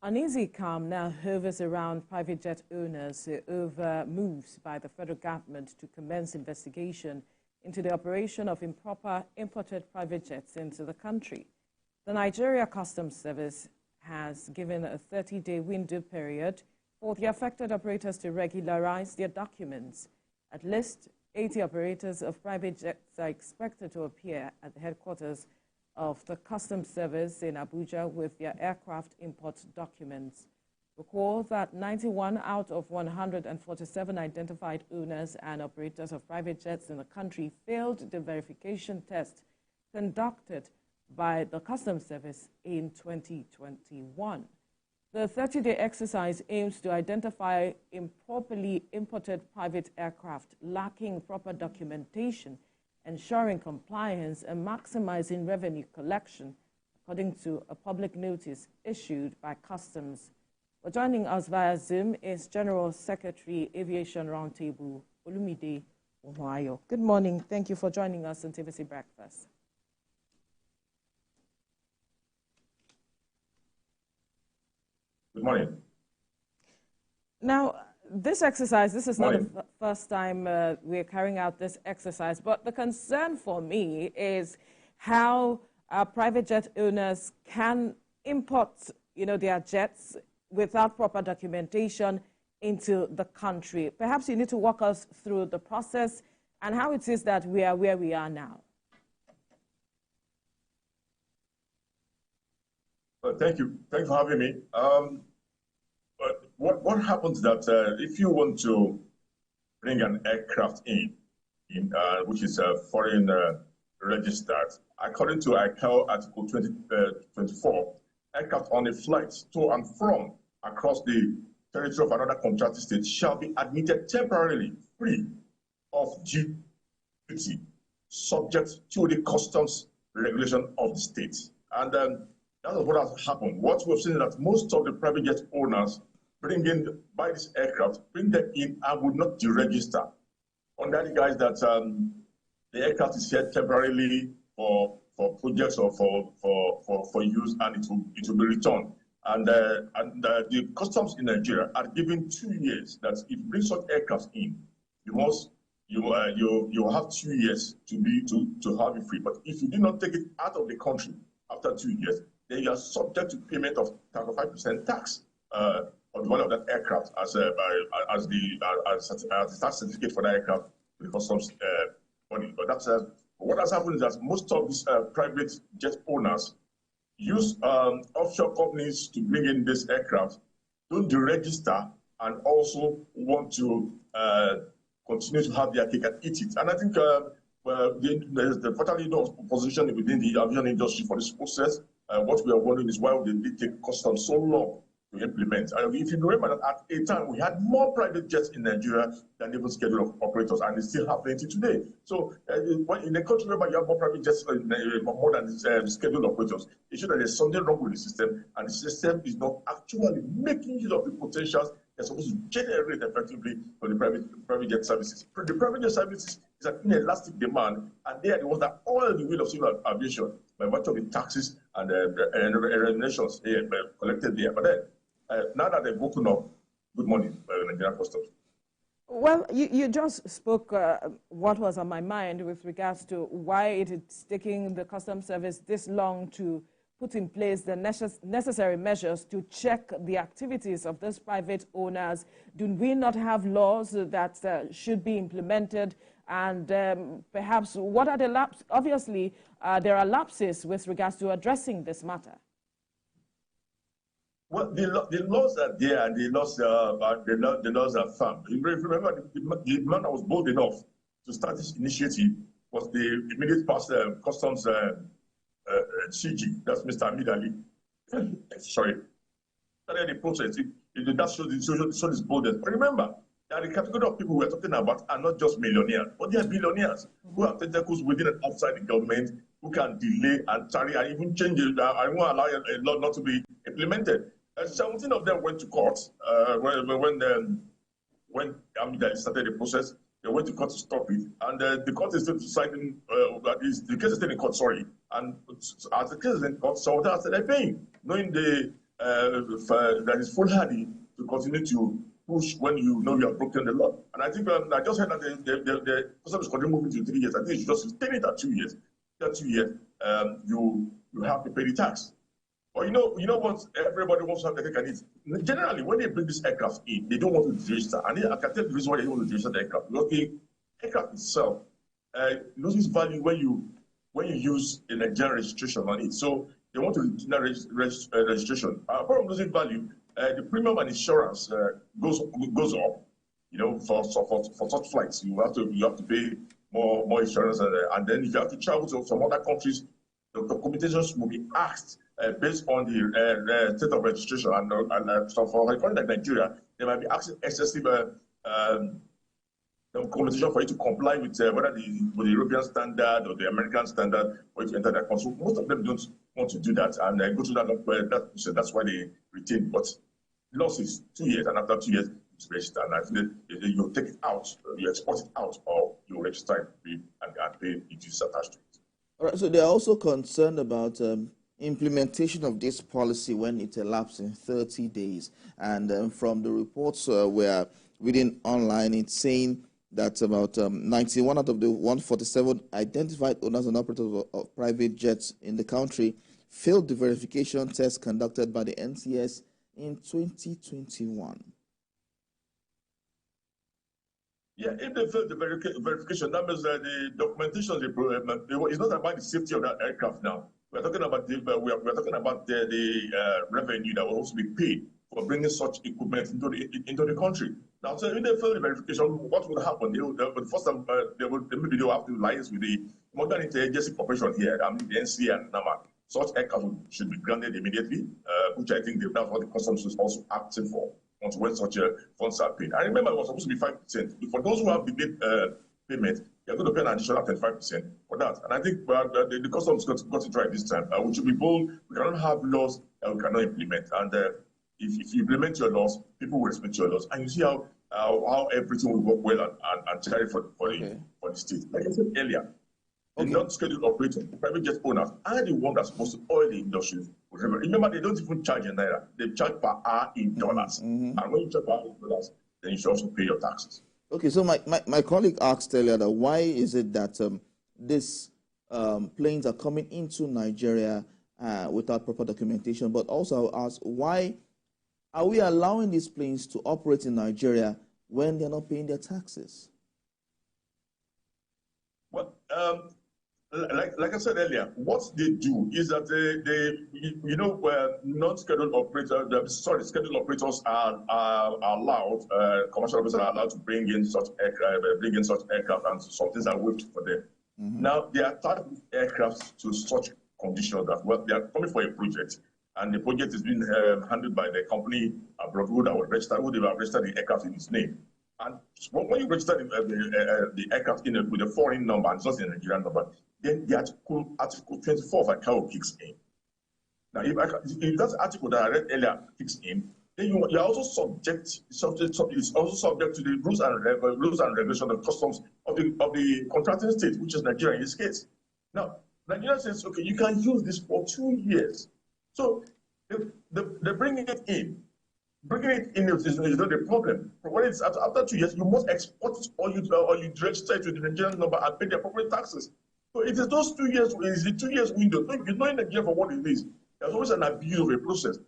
Uneasy calm now hovers around private jet owners over moves by the federal government to commence investigation into the operation of improper imported private jets into the country. The Nigeria Customs Service has given a 30-day window period for the affected operators to regularize their documents. At least 80 operators of private jets are expected to appear at the headquarters of the Customs Service in Abuja with their aircraft import documents. Recall that 91 out of 147 identified owners and operators of private jets in the country failed the verification test conducted by the Customs Service in 2021. The 30-day exercise aims to identify improperly imported private aircraft lacking proper documentation, ensuring compliance and maximizing revenue collection, according to a public notice issued by Customs. Well, joining us via Zoom is General Secretary Aviation Roundtable, Olumide Ohuayo. Good morning. Thank you for joining us on TVC Breakfast. Good morning. Now, this exercise, this is not the first time we're carrying out this exercise, but the concern for me is how private jet owners can import, their jets without proper documentation into the country. Perhaps you need to walk us through the process and how it is that we are where we are now. Thank you. Thanks for having me. What happens that if you want to bring an aircraft in which is foreign registered, according to ICAO Article 24, aircraft on a flight to and from across the territory of another contracting state shall be admitted temporarily free of duty, subject to the customs regulation of the state. And that is what has happened. What we've seen is that most of the private jet owners buy this aircraft, bring them in and would not deregister under the guise that the aircraft is here temporarily for projects or for use, and it will be returned. And the customs in Nigeria are given 2 years that if you bring such aircraft in, you have 2 years to have it free. But if you do not take it out of the country after 2 years, then you are subject to payment of 35% tax on the value of that aircraft as the tax certificate for the aircraft to the customs body. But that's what has happened is that most of these private jet owners use offshore companies to bring in this aircraft, don't deregister, and also want to continue to have their cake and eat it. And I think the fatally opposition within the aviation industry for this process. What we are wondering is why did it take customs so long to implement? And if you remember that at a time we had more private jets in Nigeria than even scheduled operators, and it's still happening today. So in a country where you have more private jets more than scheduled operators, it shows that there's something wrong with the system, and the system is not actually making use of the potentials they're supposed to generate effectively for the private jet services. The private jet services is an inelastic demand, and they are the ones that oil the wheel of civil aviation by virtue of the taxes and regulations collected there. But then, now that they've woken up, good morning, Nigerian Customs. Well, you just spoke what was on my mind with regards to why it is taking the Customs Service this long to put in place the necessary measures to check the activities of those private owners. Do we not have laws that should be implemented? And perhaps what are the lapses? Obviously, there are lapses with regards to addressing this matter. Well, the laws are there, and the laws are firm. You remember, the man that was bold enough to start this initiative was the immediate past customs CG. That's Mr. Amid Ali. Sorry, started the process. That shows his boldness. But remember, that the category of people we're talking about are not just millionaires, but they are billionaires who have tentacles within and outside the government, who can delay and tarry and even change it. I won't allow a law not to be implemented. 17 of them went to court when Amid Ali started the process. They went to court to stop it, and the court is still deciding. The case is still in court. Sorry, and as the case is in court, some of them said they're paying, knowing the that is foolhardy to continue to push when you know you have broken the law. And I think I just heard that the customs is continuing moving to 3 years. I think you should just retain it at 2 years. After 2 years, you have to pay the tax. But you know what everybody wants to have the cake and eat. Generally, when they bring this aircraft in, they don't want to register. And I can tell you the reason why they don't want to register the aircraft. Because the aircraft itself loses value when you use a Nigerian registration on it. So they want to retain that registration. Apart from losing value, the premium and insurance goes up. You know, for such flights, you have to pay more insurance, and then if you have to travel to some other countries, the documentations will be asked based on the state of registration. And so for a country like Nigeria, they might be asking excessive documentation for you to comply with whether with the European standard or the American standard for you to enter that country. So most of them don't want to do that, and go to that. That's why they retain. But loss is 2 years, and after 2 years, it's registered. And I feel you take it out, you export it out, or you register it and pay the duties attached to it. All right. So they are also concerned about implementation of this policy when it elapses in 30 days. And from the reports we're reading online, it's saying that about 91 out of the 147 identified owners and operators of private jets in the country failed the verification test conducted by the NCS in 2021. Yeah, if they fail the verification, that means that the documentation, it's not about the safety of that aircraft now. We're talking about the revenue that will also be paid for bringing such equipment into the country. Now, so if they fail the verification, what will happen? First time, maybe they'll have to liaise with the Modern Interagency Corporation here, I mean the NCA and NAMA. Such aircraft should be granted immediately, which I think that's what the customs is also acting for. When such funds are paid. I remember it was supposed to be 5%. For those who have delayed payment, you're going to pay an additional 35% for that. And I think the customs got it right this time. We should be bold. We cannot have laws that we cannot implement. And if you implement your laws, people will respect your laws. And you see how everything will work well and carry for the state. Like I said earlier, the non-scheduled operators, private jet owners, are the ones that's supposed to oil the industry. Remember, they don't even charge in naira. They charge per hour in dollars. And when you charge per hour in dollars, then you should also pay your taxes. Okay, so my colleague asked earlier that why is it that these planes are coming into Nigeria without proper documentation, but also I'll ask, why are we allowing these planes to operate in Nigeria when they're not paying their taxes? Well, like I said earlier, what they do is that non-scheduled operators, scheduled operators are allowed, commercial operators are allowed to bring in such aircraft, and some things are waived for them. Now, they attach aircraft to such conditions that they are coming for a project, and the project is being handled by the company abroad who they have registered the aircraft in its name. And when you register the aircraft with a foreign number and it's not a Nigerian number, then the article 24 of ICAO kicks in. Now, if that article that I read earlier kicks in, then you are also subject to the rules and regulations of customs of the contracting state, which is Nigeria in this case. Now, Nigeria says, okay, you can use this for 2 years. So they bring it in. Bringing it in is not the problem. When it's after 2 years, you must export it or you register it with the Nigerian number and pay the appropriate taxes. So it is those 2 years. It is the 2 years window. So if you're not in Nigeria for what it is, there's always an abuse of a process.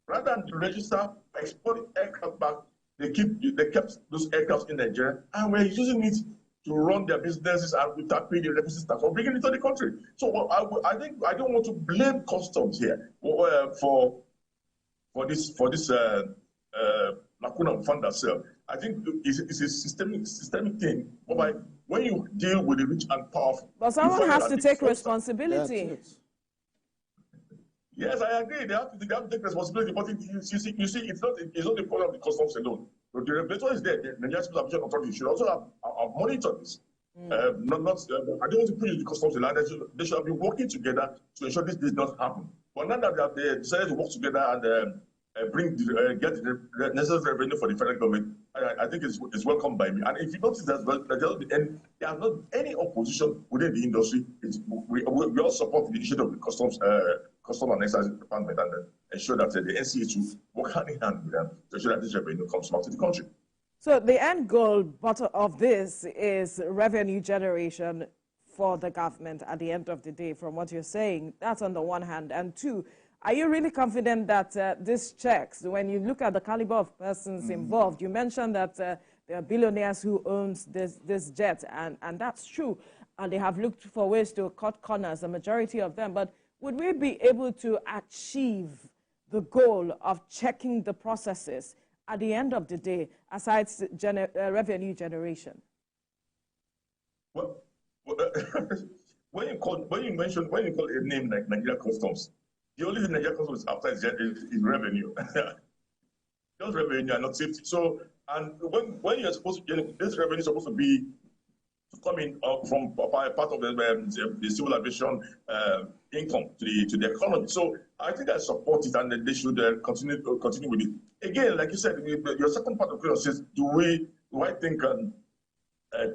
Rather than to register, export the aircraft back, they kept those aircraft in Nigeria, and we're using it to run their businesses and without paying the requisite tax or bringing it to the country. So I think I don't want to blame customs here for this lacuna fund themselves. I think it's a systemic thing. But when you deal with the rich and powerful, but someone has to take responsibility. Yes, I agree. They have to take responsibility. But you see, it's not the problem of the customs alone. But the regulator is there. The Nigerian Civil Aviation Authority should also have monitored this. I don't want to prejudice the customs alone. They should have been working together to ensure this did not happen. But now that they decided to work together and get the necessary revenue for the federal government, I think it's welcomed by me. And if you notice that, well, there are not any opposition within the industry. We all support the initiative of the Customs and Excise Department and ensure that the NCA will work hand in hand with them to ensure that this revenue comes back to the country. So the end goal of this is revenue generation for the government at the end of the day, from what you're saying. That's on the one hand. And two, are you really confident that these checks, when you look at the caliber of persons involved, you mentioned that there are billionaires who own this jet, and that's true. And they have looked for ways to cut corners, the majority of them. But would we be able to achieve the goal of checking the processes at the end of the day, aside revenue generation? Well, when you call a name like Nigeria Customs, the only thing Nigeria Customs is after is revenue. Just revenue and not safety. So, and when you're supposed to, this revenue is supposed to be coming from part of the civil aviation income to the economy. So I think I support it, and they should continue with it. Again, like you said, your second part of the question says, do I think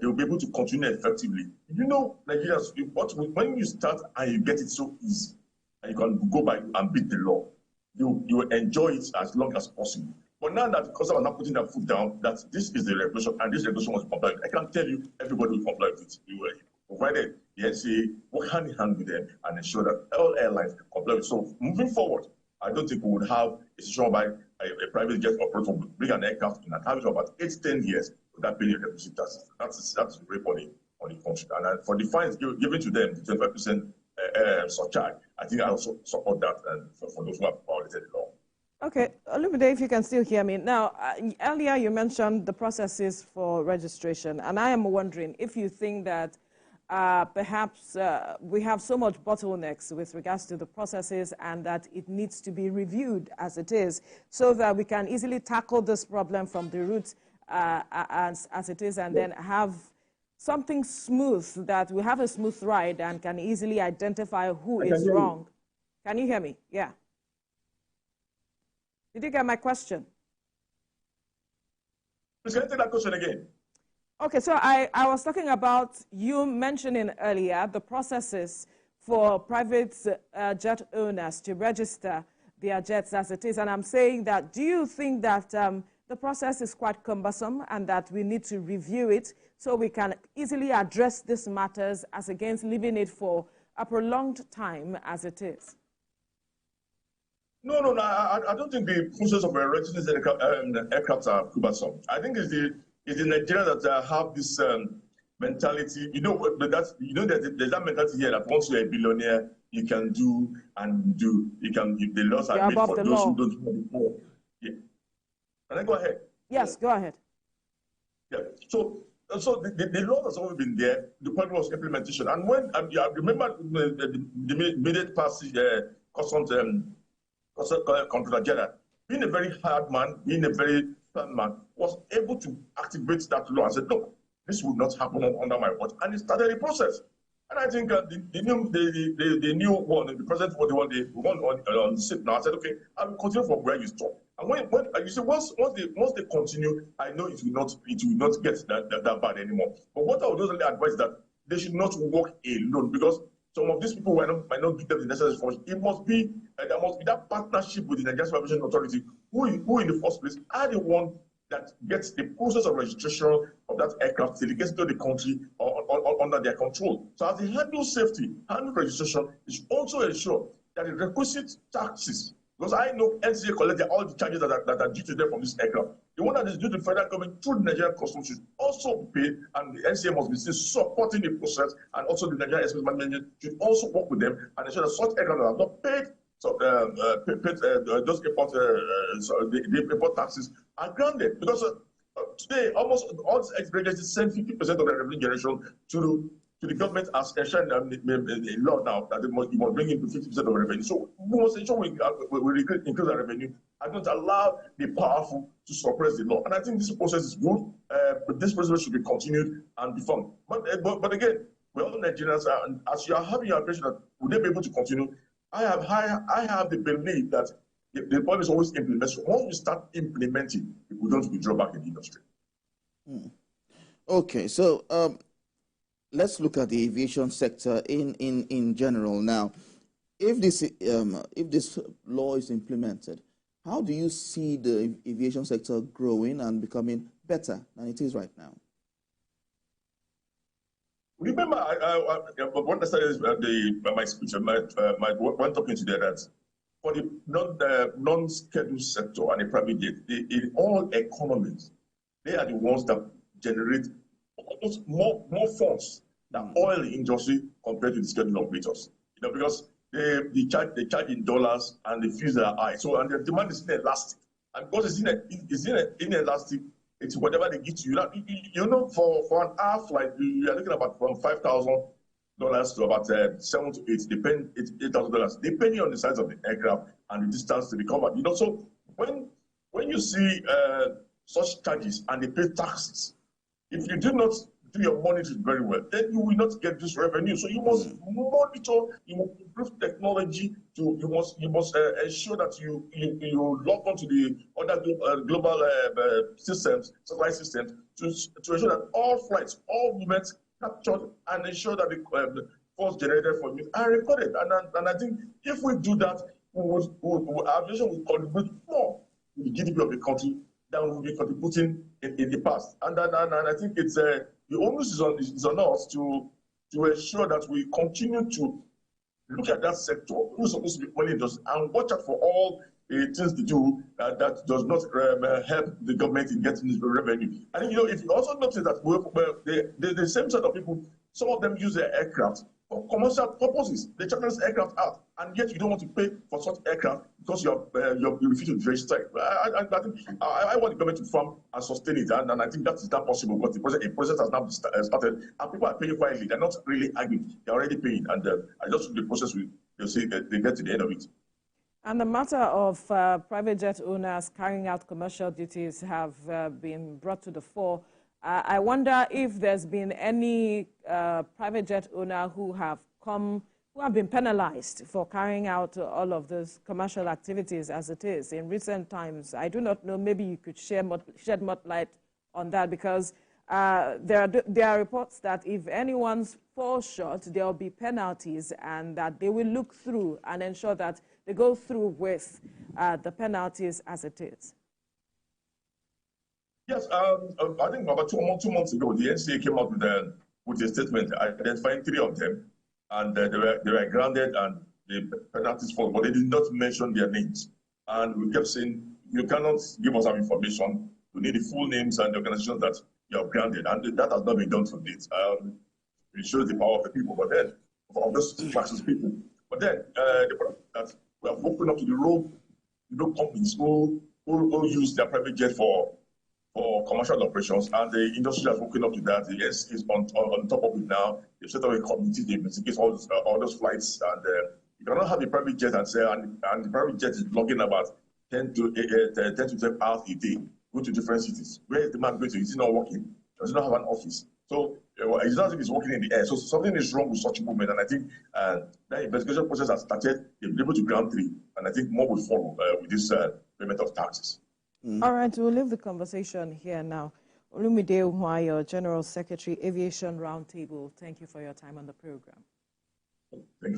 they'll be able to continue effectively? You know, Nigerians, when you start and you get it so easy, and you can go back and beat the law, you enjoy it as long as possible. But now that because I'm not putting that foot down, that this is the regulation and this regulation must comply with it, I can tell you everybody will comply with it. Provided the NCA work hand in hand with them and ensure that all airlines comply with it. So moving forward, I don't think we would have a situation by a private jet operator will bring an aircraft in and have it for about 8-10 years without paying a deposit tax. That's rape on the country. And for the fines given to them, the 25% surcharge, I think I also support that for those who have violated the law. Okay, Olumide, if you can still hear me. Now, earlier you mentioned the processes for registration, and I am wondering if you think that perhaps we have so much bottlenecks with regards to the processes and that it needs to be reviewed as it is so that we can easily tackle this problem from the root as it is, and then have something smooth, that we have a smooth ride and can easily identify who is wrong. Can you hear me? Yeah. Did you get my question? Please, can you take that question again? Okay, so I was talking about you mentioning earlier the processes for private jet owners to register their jets as it is. And I'm saying that, do you think that the process is quite cumbersome and that we need to review it so we can easily address these matters as against leaving it for a prolonged time as it is? No, I don't think the process of registering aircraft are cumbersome. I think it's the Nigerians that have this mentality. There's that mentality here that once you're a billionaire, you can do and do. The laws are made for those who don't know before. Yeah. Can I go ahead? Yes, go ahead. Yeah. So the law has always been there. The point was implementation. And when I remember the immediate passage, Customs Controller General, being a very hard man, being a very firm man, was able to activate that law and said, look, this would not happen under my watch. And it started the process. And I think the new one, the president for the one on the seat now, I said, okay, I will continue from where you stop. And when you say once they continue, I know it will not get that bad anymore. But what I would also advise is that they should not work alone, because some of these people might not give them the necessary function. It must be there must be that partnership with the Nigerian Aviation Authority, who in the first place are the one that gets the process of registration of that aircraft till it gets into the country or under their control. So as they handle safety, handle registration, it should also ensure that the requisite taxes, because I know NCA collected all the charges that are due to them from this aircraft. The one that is due to the federal government through the Nigerian Customs should also be paid, and the NCA must be still supporting the process, and also the Nigerian Express Management should also work with them and ensure that such aircraft that have not paid those import taxes are grounded. Because today, almost all express agencies send 50% of their revenue generation to the government as enshrined in law now that you must bring in 50% of the revenue. So we must ensure we increase our revenue and don't allow the powerful to suppress the law. And I think this process is good, but this process should be continued and be firm. But again, we're all Nigerians, and as you are having your impression that would they be able to continue, I have the belief that The point is always implementation. Once we start implementing, we don't withdraw back in the industry. Okay, so let's look at the aviation sector in general now. If this law is implemented, how do you see the aviation sector growing and becoming better than it is right now? Remember, what I started my speech, one talking today, that for the non-scheduled sector and the private jet, in all economies, they are the ones that generate almost more funds than oil industry compared to the scheduled operators. Because they charge in dollars and the fees are high. So and the demand is inelastic. And because it's inelastic, it's whatever they give to you. For an hour flight, you are looking about from $5,000 to about $7,000 to $8,000, depending on the size of the aircraft and the distance to be covered. So when you see such charges and they pay taxes, if you do not do your monitoring very well, then you will not get this revenue. So you must monitor, you must improve technology, you must ensure that you log on to the other global systems, satellite systems, to ensure that all flights, all movements captured and ensure that the force generated from it are recorded. And I think if we do that, aviation will contribute more to the GDP of the country than we'll be contributing in the past. And I think it's the onus is on us to ensure that we continue to look at that sector who's supposed to be money industry and watch out for all things to do that does not help the government in getting this revenue. And if you also notice that the same set of people, some of them use their aircraft for commercial purposes. They check this aircraft out, and yet you don't want to pay for such aircraft because you refuse to register. I want the government to farm and sustain it, and I think that is not possible because the process has now started, and people are paying quietly. They're not really arguing; they're already paying, and I just think the process they'll see that they get to the end of it. And the matter of private jet owners carrying out commercial duties have been brought to the fore. I wonder if there's been any private jet owner who have been penalized for carrying out all of those commercial activities as it is in recent times. I do not know. Maybe you could shed more light on that, because there are reports that if anyone falls short, there will be penalties, and that they will look through and ensure that they go through with the penalties as it is. Yes, I think about two months ago, the NCA came out with a statement identifying 3 of them, and they were grounded and the penalties fall, but they did not mention their names. And we kept saying, you cannot give us our information. We need the full names and the organizations that you have grounded, and that has not been done to date. It shows the power of the people, but then of those factions people. But then the problem that we have woken up to the rogue companies who use their private jet for commercial operations, and the industry has woken up to that. The NCA is on top of it now. They've set up a committee to investigate all those flights, and you cannot have a private jet and the private jet is logging about 10 to 12 hours a day, go to different cities. Where is the man going to? Is he not working? Does he not have an office? So it's not like he's working in the air. So something is wrong with such a movement, and I think that investigation process has started. They've been able to ground 3, and I think more will follow with this payment of taxes. All right, we'll leave the conversation here now. Olumide Uhwayo, General Secretary, Aviation Roundtable, thank you for your time on the program. Thank you for